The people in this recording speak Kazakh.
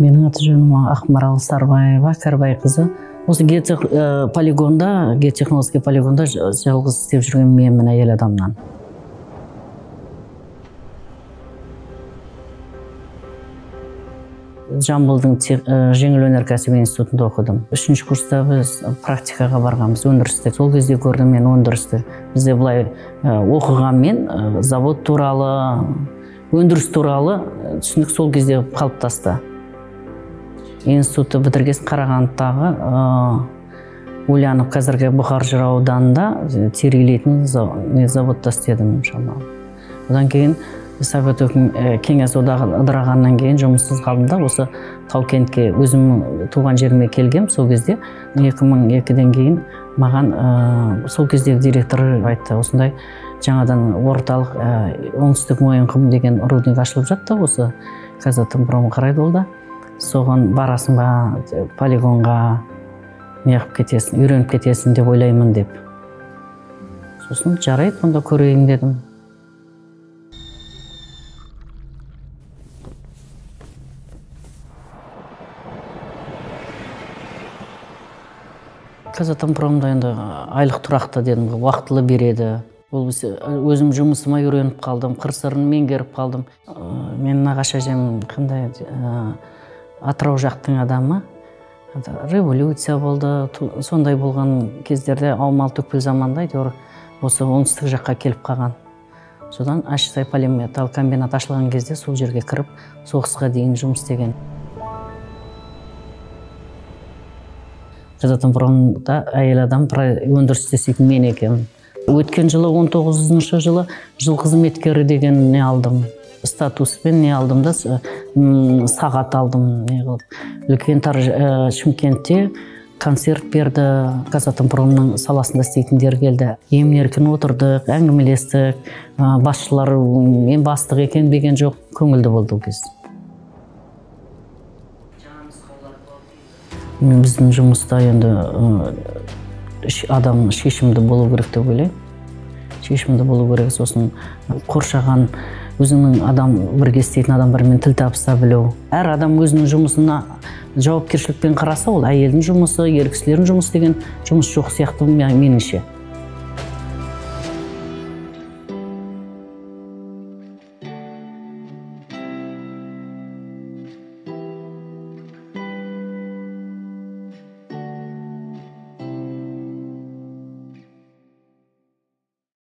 Менің аты жөнім Ақмарал Сарбаева, Кәрбай қызы. Осы полигонда, геотехнология полигонда жалғыз істеп жүрген менмін әйел адамнан. Жамбылдың жеңіл өнеркәсіп институтында оқыдым. 3-ші курста біз практикаға барғанбыз, өндірісте. Сол кезде көрдім мен өндірісті. Бізде былай оқығанмен завод туралы, өндіріс туралы түсінік сол кезде қалыптасты. Институтты бітіргесін Қарағандыдағы Ульянов қазіргі Бұқар Жырау ауданында терилейтін заводта істедім. Одан кейін Совет кеңес одағы ыдырағаннан кейін жұмыссыз қалдым да, осы Тау-Кентке өзім туған жеріме келгем. Сол кезде 2002-ден кейін маған сол кездегі директор айтты, осындай жаңадан орталық оңтүстік Мойынқұм деген рудник ашылып жатты, осы Казатомпром қарайды ол да. Соған барасың ба, полигонға неғып кетесің, үйреніп кетесің деп ойлаймын деп. Сосын жарайды, онда көрейін дедім. Казатомпромда енді айлық тұрақты дедім, уақытылы береді. Өзім жұмысыма үйреніп қалдым, қыр-сырын меңгеріп қалдым. Мен нағашы әжем қандай Атырау жақтың адамы. Революция болды, сондай болған кездерде аумалы-төкпел заманда осы оңтүстік жаққа келіп қалған. Содан Ащысай полиметалл комбинат ашылған кезде сол жерге кіріп, соғысқа дейін жұмыс істеген. Казатомпромда әйел адам өндіріс істейтін мен екенмін. Өткен жылы 19-шы жылы жыл қызметкері деген не алдым. Статуспен не алдым да, сағат алдым. Үлкен Шымкентте концерт берді. Казатомпромның саласында істейтіндер келді. Емін-еркін отырдық, әңгімелестік. Басшылар мен бастық екен деген жоқ, көңілді болды ол кез. Біздің жұмыста енді адам шешімді болу керек деп ойлаймын. Шешімді болу керек, сосын қоршаған өзіңнің бірге істейтін адамдармен тіл табыса білу. Әр адам өзінің жұмысына жауапкершілікпен қараса, ол әйелдің жұмысы, ер кісілердің жұмысы деген жұмыс жоқ сияқты меніңше.